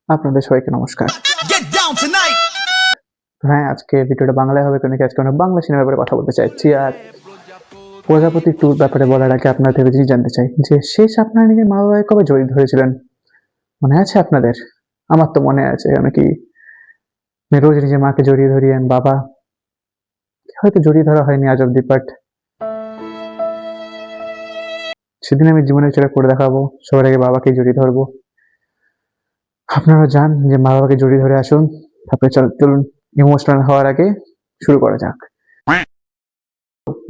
আপনাদের সবাইকে নমস্কার। হ্যাঁ, আজকে ভিডিওটা বাংলায় হবে কারণ আজকে আমরা বাংলা সিনেমার ব্যাপারে কথা বলতে চাইছি। আর প্রজাপতি 2 র ব্যাপারে বলার আগে আপনার থেকে জিনিস জানতে চাই যে শেষ আপনারা নিজের মা-বাবাকে কবে জড়িয়ে ধরেছিলেন? মনে আছে আপনাদের? আমার তো মনে আছে। আমি কি রোজ নিজের মাকে জড়িয়ে ধরি and বাবা হয়তো জড়িয়ে ধরা হয়নি আজ অব্দি, বাট সেদিন আমি জীবনে সেটা করে দেখাবো। সবার আগে বাবাকেই জড়িয়ে ধরবো। আপনারা যান যে মা-বাবাকে জড়িয়ে ধরে আসুন। তারপরে চলুন ইমোশনাল হওয়ার আগে শুরু করা যাক।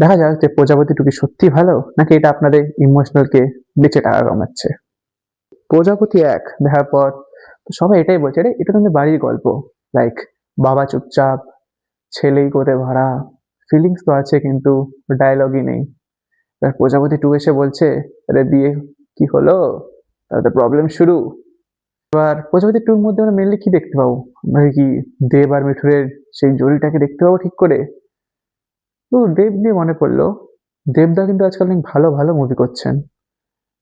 দেখা যাক যে প্রজাপতি 2 কি সত্যিই ভালো নাকি এটা আপনাদের ইমোশনালকে বেঁচে টাকা কামাচ্ছে। প্রজাপতি 1 দেখার পর সবাই এটাই বলছে, রে এটা তো আমাদের বাড়ির গল্প। লাইক বাবা চুপচাপ, ছেলে ইগোতে ভরা, ফিলিংস তো আছে কিন্তু ডায়লগই নেই। আর প্রজাপতি 2 এসে বলছে, আরে বিয়ে কি হলো? তাহলে তো প্রবলেম শুরু। এবার প্রজাপতি 2 এর মধ্যে আমরা মেইনলি কি দেখতে পাবো? আমরা কি দেব আর মিঠুনের সেই জুড়িটাকে দেখতে পাবো ঠিক করে? তো দেব দিয়ে মনে পড়লো, দেবদা কিন্তু আজকাল অনেক ভালো ভালো মুভি করছেন।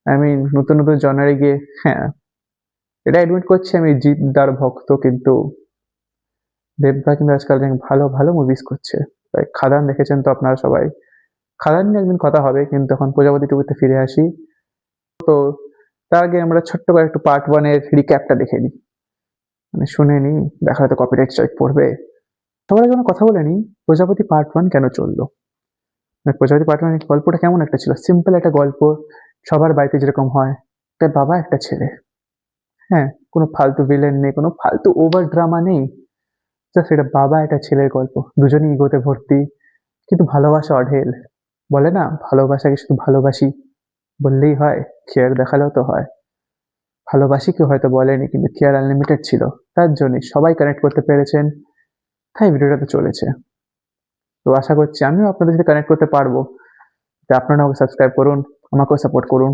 আই মিন নতুন নতুন জনারে গিয়ে, হ্যাঁ এটা অ্যাডমিট করছি আমি জিৎদার ভক্ত, কিন্তু দেবদা কিন্তু আজকাল অনেক ভালো ভালো মুভিস করছে। লাইক খাদান দেখেছেন তো আপনারা সবাই। খাদান নিয়ে একদিন কথা হবে, কিন্তু এখন প্রজাপতি 2 তে ফিরে আসি। তো তার আগে আমরা ছোট্ট করে একটু পার্ট 1 এর রিক্যাপটা দেখে নিই। মানে শুনে নিই, দেখা হয়তো কপিরাইট স্ট্রাইক পড়বে। সবার আগে আমরা কথা বলে নিই প্রজাপতি পার্ট 1 কেন চললো। প্রজাপতি পার্ট 1 এর গল্পটা কেমন একটা ছিল, সিম্পল একটা গল্প। সবার বাড়িতে যেরকম হয়, একটা বাবা একটা ছেলে। হ্যাঁ, কোনো ফালতু ভিলেন নেই, কোনো ফালতু ওভার ড্রামা নেই। জাস্ট এটা বাবা একটা ছেলের গল্প। দুজনেই ইগোতে ভর্তি, কিন্তু ভালোবাসা অঢেল। বলে না, ভালোবাসাকে শুধু ভালোবাসি বললেই হয়, কেয়ার দেখালেও তো হয়। ভালোবাসি কেউ হয়তো বলেনি, কিন্তু কেয়ার আনলিমিটেড ছিল। তার জন্যই সবাই কানেক্ট করতে পেরেছেন, তাই ভিডিওটা তো চলেছে। তো আশা করছি আমিও আপনাদের সাথে কানেক্ট করতে পারবো। তো আপনারা আমাকে সাবস্ক্রাইব করুন, আমাকেও সাপোর্ট করুন।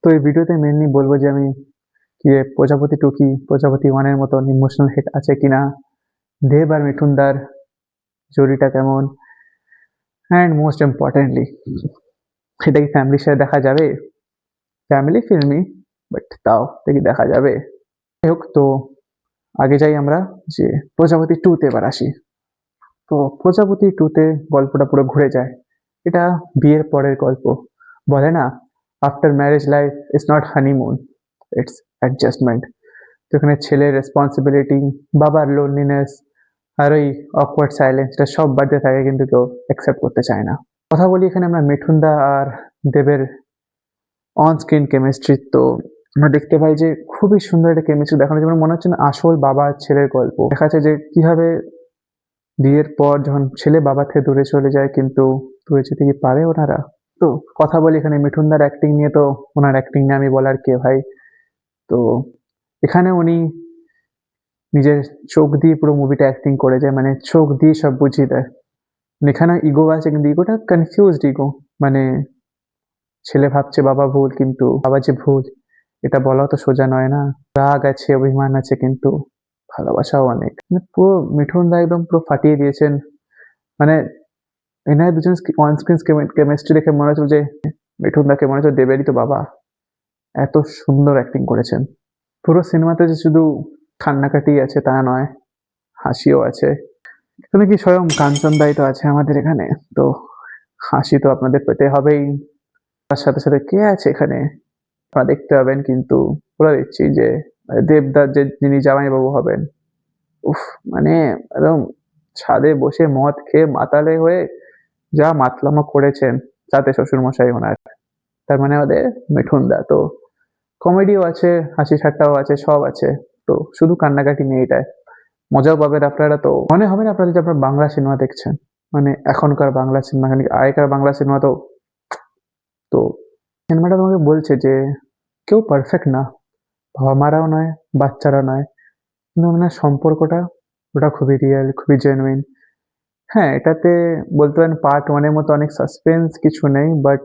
তো এই ভিডিওতে মেনলি বলবো যে আমি কি প্রজাপতি 2 কি প্রজাপতি 1 এর মতন ইমোশনাল হিট আছে কিনা, দেব আর মিঠুনদার জুড়িটা কেমন, অ্যান্ড মোস্ট ইম্পর্টেন্টলি এটা কি ফ্যামিলির সাথে দেখা যাবে? ফ্যামিলি ফিল্মই, বাট তাও দেখি দেখা যাবে। যাই হোক, তো আগে যাই আমরা যে প্রজাপতি 2 তে এবার আসি। তো প্রজাপতি 2 তে গল্পটা পুরো ঘুরে যায়। এটা বিয়ের পরের গল্প। বলে না, after marriage life is not honeymoon, it's adjustment. তো এখানে ছেলের রেসপন্সিবিলিটি, বাবার লোনলিনেস, আর ওই অকওয়ার্ড সাইলেন্সটা সব বাড়তে থাকে, কিন্তু কেউ অ্যাকসেপ্ট করতে চায় না। কথা বলি এখানে আমরা মিঠুনদা আর দেবের অন স্ক্রিন কেমিস্ট্রি। তো আমরা দেখতে পাই যে খুবই সুন্দর একটা কেমিস্ট্রি দেখানো, যেমন মনে হচ্ছে না আসল বাবা ছেলের গল্প। দেখা যাচ্ছে যে কিভাবে বিয়ের পর যখন ছেলে বাবা থেকে দূরে চলে যায়, কিন্তু দূরে যেতে কি পারে ওনারা? তো কথা বলি এখানে মিঠুনদার অ্যাক্টিং নিয়ে। তো ওনার অ্যাক্টিং নিয়ে আমি বলার কে ভাই। তো এখানে উনি নিজের চোখ দিয়ে পুরো মুভিটা অ্যাক্টিং করে যায়, মানে চোখ দিয়ে সব বুঝিয়ে দেয়। এখানে ইগো আছে, কিন্তু ইগোটা কনফিউজড ইগো। মানে ছেলে ভাবছে বাবা ভুল, কিন্তু বাবা যে ভুল এটা বলাও তো সোজা নয় না। রাগ আছে, অভিমান আছে, কিন্তু ভালোবাসাও অনেক। মানে পুরো মিঠুনদা একদম পুরো ফাটিয়ে দিয়েছেন। মানে এনার দুজন অন স্ক্রিন কেমিস্ট্রি দেখে মনে হচ্ছিল যে মিঠুনদাকে মনে হচ্ছে দেবেরই তো বাবা। এত সুন্দর অ্যাক্টিং করেছেন। পুরো সিনেমাতে যে শুধু কান্নাকাটি আছে তা নয়, হাসিও আছে। তুমি কি স্বয়ং কাঞ্চন দাই তো আছে আমাদের এখানে। তো হাসি তো আপনাদের পেতে হবেই। তার সাথে সাথে কে আছে এখানে আপনারা দেখতে পাবেন, কিন্তু বলে দিচ্ছি যে দেবদার যে যিনি জামাইবাবু হবেন, উফ, মানে একদম ছাদে বসে মদ খেয়ে মাতালে হয়ে যা মাতলামো করেছেন, তাতে শ্বশুরমশাই ওনার। তার মানে আমাদের মিঠুনদা। তো কমেডিও আছে, হাসি ঠাট্টাও আছে, সব আছে। তো শুধু কান্নাকাটি নেই এটায়। মজাও পাবেন আপনারা। তো মনে হবে না আপনারা যে আপনারা বাংলা সিনেমা দেখছেন, মানে এখনকার বাংলা সিনেমা, আগেকার বাংলা সিনেমা তো। তো সিনেমাটা তোমাকে বলছে যে কেউ পারফেক্ট না, বাবা মারাও নয়, বাচ্চারা নয়, কিন্তু ওনার সম্পর্কটা ওটা খুবই রিয়েল, খুবই জেনুইন। হ্যাঁ, এটাতে বলতে পারেন পার্ট 1 এর মতো অনেক সাসপেন্স কিছু নেই, বাট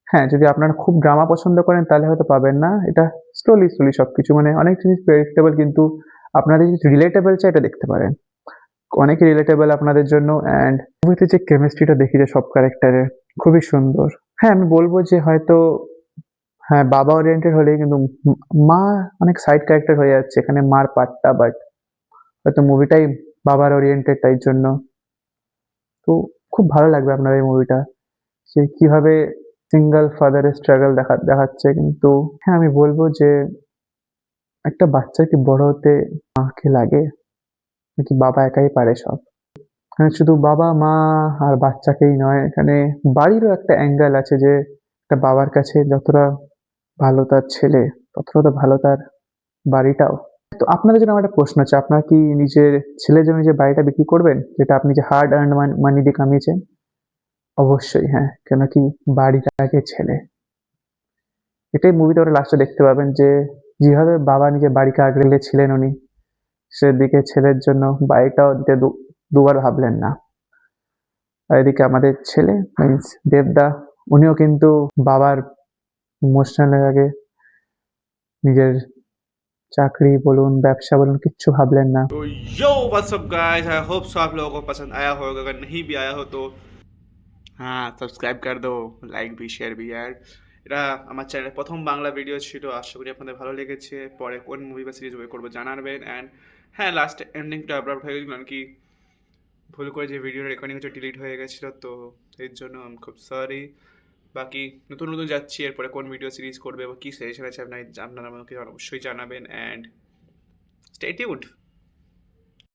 হ্যাঁ, যদি আপনারা খুব ড্রামা পছন্দ করেন তাহলে হয়তো পাবেন না। এটা স্লোলি স্লোলি সবকিছু, মানে অনেক জিনিস প্রেডিক্টেবল, কিন্তু আপনাদের যদি রিলেটেবল চাই এটা দেখতে পারেন। অনেক রিলেটেবল আপনাদের জন্য। অ্যান্ড মুভিতে যে কেমিস্ট্রিটা দেখি যে সব ক্যারেক্টারের খুবই সুন্দর। হ্যাঁ, আমি বলবো যে হয়তো হ্যাঁ, বাবা ওরিয়েন্টেড হলেই কিন্তু মা অনেক সাইড ক্যারেক্টার হয়ে যাচ্ছে এখানে মার পার্টটা, বাট হয়তো মুভিটাই বাবার ওরিয়েন্টেড তাই জন্য। তো খুব ভালো লাগবে আপনার এই মুভিটা, যে কিভাবে সিঙ্গেল ফাদারের স্ট্রাগল দেখাচ্ছে। কিন্তু হ্যাঁ, আমি বলবো যে একটা বাচ্চার কি বড় হতে মাকে লাগে, নাকি বাবা একাই পারে সব? এখানে শুধু বাবা মা আর বাচ্চাকেই নয়, এখানে বাড়িরও একটা অ্যাঙ্গেল আছে, যে একটা বাবার কাছে যতটা ভালো তার ছেলে, ততটা তো ভালো তার বাড়িটাও। তো আপনাদের জন্য আমার একটা প্রশ্ন আছে, আপনার কি নিজের ছেলের জন্য যে বাড়িটা বিক্রি করবেন, যেটা আপনি যে হার্ড আর্ন মানি দিয়ে কামিয়েছেন? অবশ্যই হ্যাঁ, কেন কি বাড়িটা আগে ছেলে। এটাই মুভিতে ওরা লাস্টে দেখতে পাবেন, যে যেভাবে বাবা নিজের বাড়িকে আগলে ছিলেন উনি, সেদিকে ছেলের জন্য বাড়িটাও দিতে দুবার ভাবলেন না। আর এদিকে আমাদের ছেলে মিন্স দেবদা, উনিও কিন্তু বাবার ইমোশনাল আগে নিজের চাকরি বলুন ব্যবসা বলুন কিচ্ছু ভাবলেন না। तो yo WhatsApp guys, I hope so आप लोगों को पसंद आया होगा। अगर नहीं भी आया हो तो हाँ সাবস্ক্রাইব করে দাও, লাইক भी শেয়ার भी यार। এটা আমার চ্যানেলের প্রথম বাংলা ভিডিও ছিল, আশা করি আপনাদের ভালো লেগেছে। পরে কোন মুভি বা সিরিজ করবো জানাবেন। অ্যান্ড হ্যাঁ, লাস্ট এন্ডিংটা অ্যাব্রাপ্ট হয়ে গেছিল, কারণ কি ভুল করে যে ভিডিওর রেকর্ডিং হচ্ছে ডিলিট হয়ে গেছিলো, তো এর জন্য আমি খুব সরি। বাকি নতুন নতুন যাচ্ছি, এরপরে কোন ভিডিও সিরিজ করবে বা কী সাজেশন আছে আপনারা আমাকে অবশ্যই জানাবেন। And stay tuned.